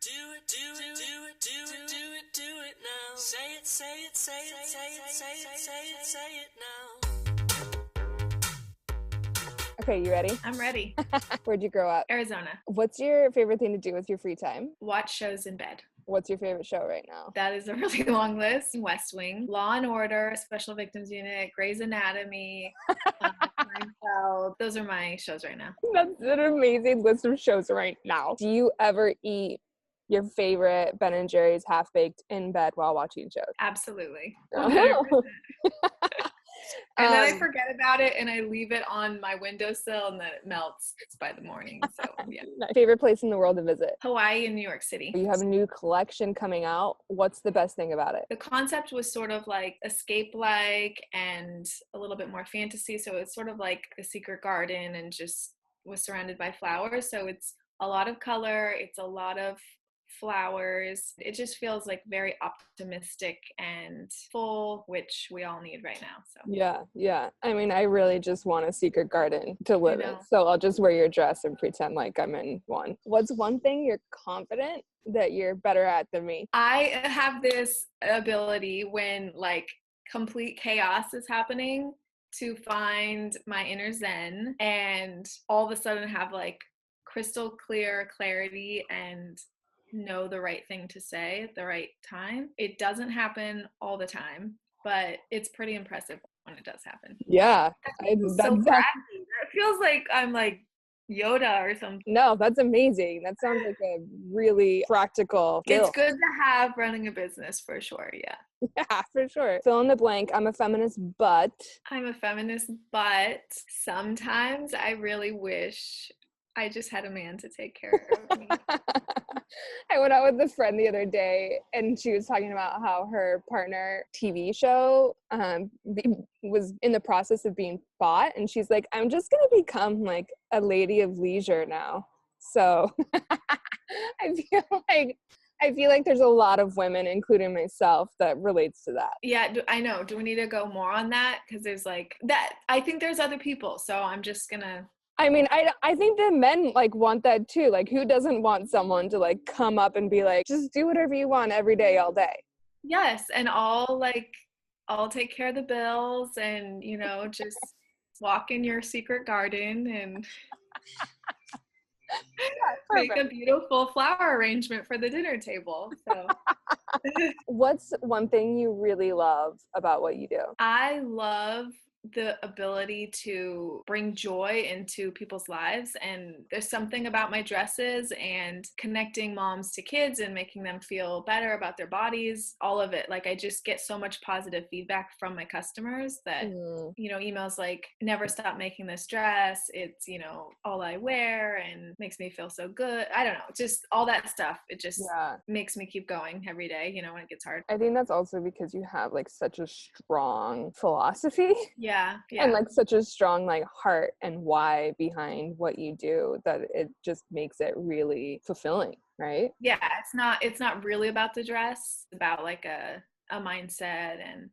it now. Say it now. Okay, you ready? I'm ready. Where'd you grow up? Arizona. What's your favorite thing to do with your free time? Watch shows in bed. What's your favorite show right now? That is a really long list. West Wing, Law and Order, Special Victims Unit, Grey's Anatomy, Seinfeld. Those are my shows right now. That's an amazing list of shows right now. Do you ever eat your favorite Ben & Jerry's half-baked in bed while watching shows? Absolutely. Oh. And then I forget about it and I leave it on my windowsill and then it melts by the morning. So yeah. My favorite place in the world to visit? Hawaii and New York City. You have a new collection coming out. What's the best thing about it? The concept was sort of like escape-like and a little bit more fantasy. So it's sort of like a secret garden and just was surrounded by flowers. So it's a lot of color. It's a lot of flowers. It just feels like very optimistic and full, which we all need right now. So yeah. I mean, I really just want a secret garden to live in. know. So I'll just wear your dress and pretend like I'm in one. What's one thing you're confident that you're better at than me? I have this ability when like complete chaos is happening to find my inner zen and all of a sudden have like crystal clear clarity and know the right thing to say at the right time. It doesn't happen all the time, but it's pretty impressive when it does happen. Yeah. That feels like I'm like Yoda or something. No, that's amazing. That sounds like a really practical skill. It's good to have running a business for sure, yeah. Yeah, for sure. Fill in the blank. I'm a feminist, but... I'm a feminist, but sometimes I really wish I just had a man to take care of me. I went out with a friend the other day and she was talking about how her partner TV show was in the process of being bought, and she's like, I'm just going to become like a lady of leisure now. So I feel like there's a lot of women, including myself, that relates to that. Yeah, I know. Do we need to go more on that? Because there's like that. I think there's other people, so I'm just gonna. I mean, I think that men like want that too. Like, who doesn't want someone to like come up and be like, just do whatever you want every day, all day? Yes, and I'll take care of the bills and, you know, just walk in your secret garden and make a beautiful flower arrangement for the dinner table. So What's one thing you really love about what you do? I love the ability to bring joy into people's lives, and there's something about my dresses and connecting moms to kids and making them feel better about their bodies, all of it. Like, I just get so much positive feedback from my customers that you know, emails like, never stop making this dress, it's, you know, all I wear and makes me feel so good. I don't know, just all that stuff. It just makes me keep going every day, you know, when it gets hard. I think that's also because you have like such a strong philosophy. Yeah. And like such a strong like heart and why behind what you do, that it just makes it really fulfilling, right? Yeah, it's not really about the dress. It's about like a mindset and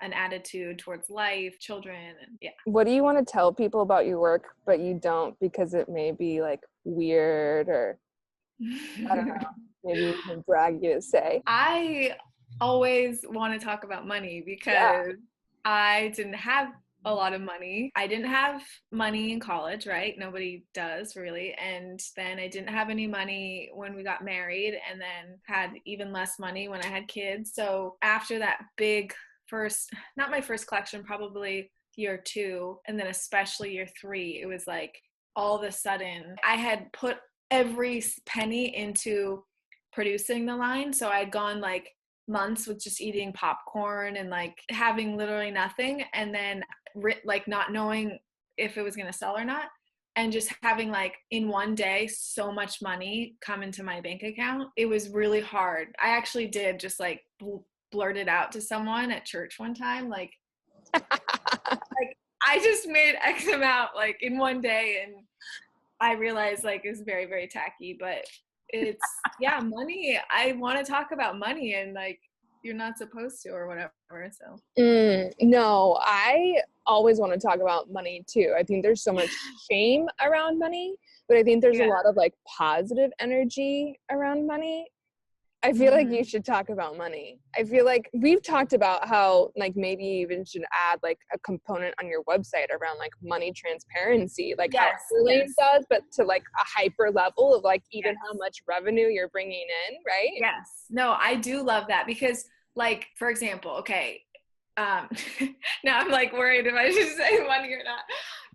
an attitude towards life, children, and yeah. What do you want to tell people about your work but you don't because it may be like weird, or I don't know, maybe you can brag you to say? I always want to talk about money because I didn't have a lot of money. I didn't have money in college, right? Nobody does really. And then I didn't have any money when we got married, and then had even less money when I had kids. So after that big not my first collection, probably year 2, and then especially year 3, it was like all of a sudden I had put every penny into producing the line. So I'd gone like months with just eating popcorn and like having literally nothing, and then like not knowing if it was going to sell or not, and just having like in one day so much money come into my bank account. It was really hard. I actually did just like blurt it out to someone at church one time, like like I just made X amount like in one day, and I realized like it's very, very tacky, but it's money. I want to talk about money, and like you're not supposed to or whatever. So No, I always want to talk about money too. I think there's so much shame around money, but I think there's a lot of like positive energy around money. I feel like you should talk about money. I feel like we've talked about how like maybe you even should add like a component on your website around like money transparency, like how Lundeen does, but to like a hyper level of like even how much revenue you're bringing in, right? Yes. No, I do love that because like, for example, okay, now I'm like worried if I should say money or not.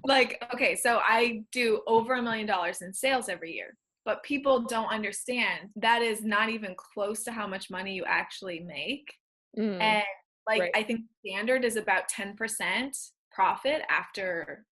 Like, okay, so I do over $1 million in sales every year. But people don't understand that is not even close to how much money you actually make. And like, I think standard is about 10% profit after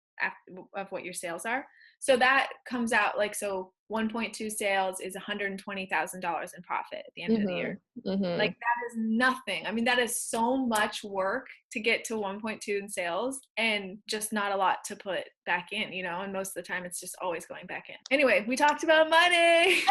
of what your sales are. So that comes out like, so 1.2 sales is $120,000 in profit at the end of the year. Like that is nothing. I mean, that is so much work to get to 1.2 in sales and just not a lot to put back in, you know, and most of the time it's just always going back in. Anyway, we talked about money.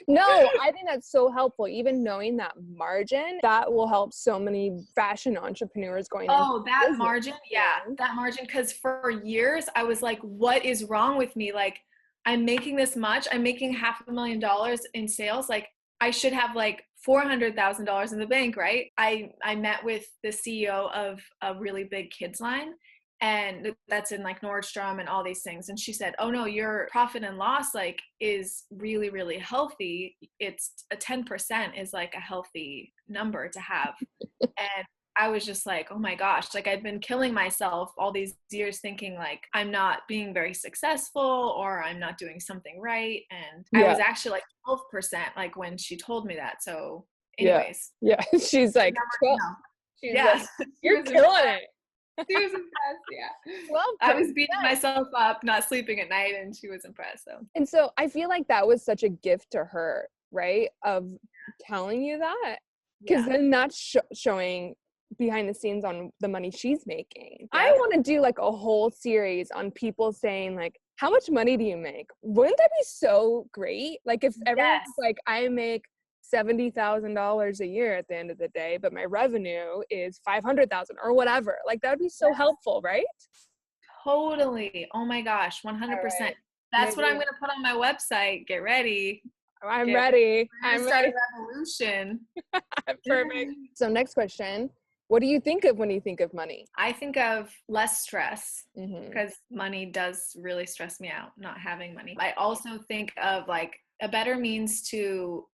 No, I think that's so helpful. Even knowing that margin, that will help so many fashion entrepreneurs going into that business. margin. Yeah, that margin. Because for years I was like, what is wrong with me? Like, I'm making this much. I'm making $500,000 in sales. Like, I should have like $400,000 in the bank, right? I met with the CEO of a really big kids line, and that's in like Nordstrom and all these things. And she said, oh no, your profit and loss like is really, really healthy. It's a 10% is like a healthy number to have. And I was just like, oh my gosh, like I'd been killing myself all these years thinking like I'm not being very successful or I'm not doing something right. And I was actually like 12% like when she told me that. So anyways. Yeah. She's like, 12. She's like, you're killing it. She was impressed, yeah. Well, I was beating myself up, not sleeping at night, and she was impressed. So. And so I feel like that was such a gift to her, right? Of telling you that. Because then that's showing behind the scenes on the money she's making. I want to do like a whole series on people saying like, how much money do you make? Wouldn't that be so great? Like if everyone's like, I make $70,000 a year at the end of the day, but my revenue is 500,000 or whatever. Like that would be so helpful, right? Totally. Oh my gosh, 100%. Right. That's what I'm going to put on my website. Get ready. I'm ready. I'm ready. Revolution. Perfect. So next question. What do you think of when you think of money? I think of less stress because money does really stress me out, not having money. I also think of like a better means to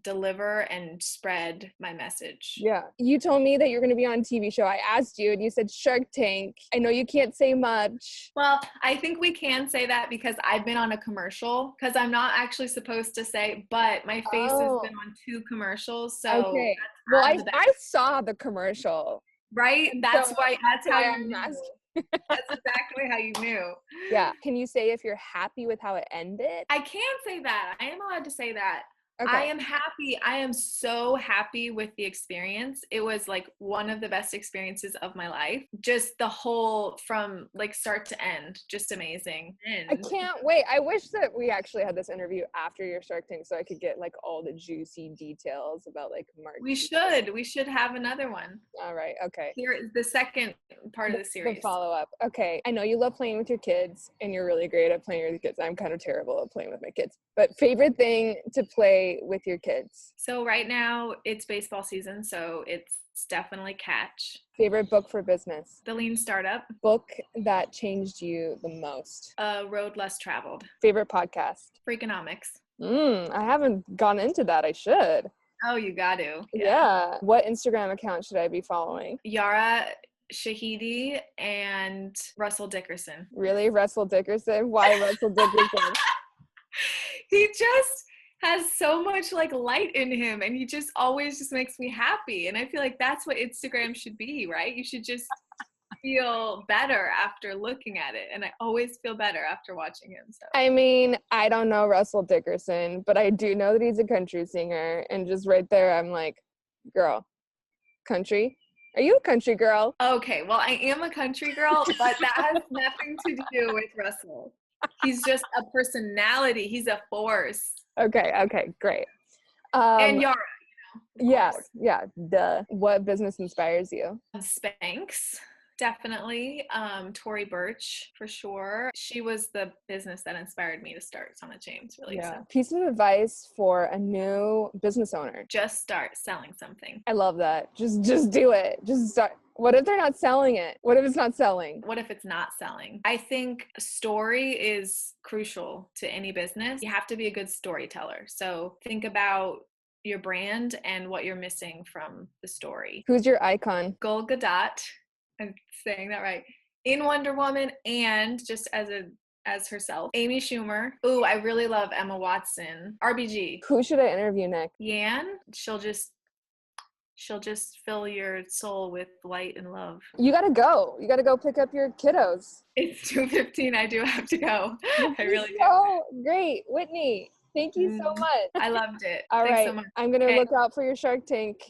deliver and spread my message. Yeah. You told me that you're going to be on a TV show. I asked you and you said Shark Tank. I know you can't say much. Well, I think we can say that because I've been on a commercial because I'm not actually supposed to say, but my face has been on 2 commercials. So okay. Well, I saw the commercial. Right? That's why, that's how you knew. That's exactly how you knew. Yeah. Can you say if you're happy with how it ended? I can say that. I am allowed to say that. Okay. I am happy. I am so happy with the experience. It was like one of the best experiences of my life. Just the whole from like start to end, just amazing. I can't wait. I wish that we actually had this interview after your Shark Tank so I could get like all the juicy details about like marketing. We should have another one. All right. Okay. Here is the second part of the series. The follow-up. Okay. I know you love playing with your kids and you're really great at playing with your kids. I'm kind of terrible at playing with my kids. But favorite thing to play with your kids? So right now it's baseball season, so it's definitely catch. Favorite book for business? The Lean Startup. Book that changed you the most? Road Less Traveled. Favorite podcast? Freakonomics. I haven't gone into that. I should. Oh, you got to. Yeah. What Instagram account should I be following? Yara Shahidi and Russell Dickerson. Really? Russell Dickerson? Why Russell Dickerson? He just has so much like light in him and he just always just makes me happy. And I feel like that's what Instagram should be, right? You should just feel better after looking at it. And I always feel better after watching him. So I mean, I don't know Russell Dickerson, but I do know that he's a country singer. And just right there, I'm like, girl, country? Are you a country girl? Okay, well, I am a country girl, but that has nothing to do with Russell. He's just a personality. He's a force. Okay, great. And Yara, yeah, duh. What business inspires you? Spanx. definitely. Tory Burch, for sure. She was the business that inspired me to start Sonnet James, really. Yeah. So Piece of advice for a new business owner. just start selling something. I love that. Just do it. Just start. What if they're not selling it? What if it's not selling? What if it's not selling? I think story is crucial to any business. You have to be a good storyteller. So think about your brand and what you're missing from the story. Who's your icon? Gal Gadot, I'm saying that right, in Wonder Woman, and just as herself. Amy Schumer. Ooh, I really love Emma Watson. RBG. Who should I interview next? Yan. She'll just fill your soul with light and love. You gotta go. You gotta go pick up your kiddos. It's 2:15. I do have to go. I really do. Oh, great. Whitney, thank you so much. I loved it. All Thanks right. so much. I'm gonna Okay. look out for your Shark Tank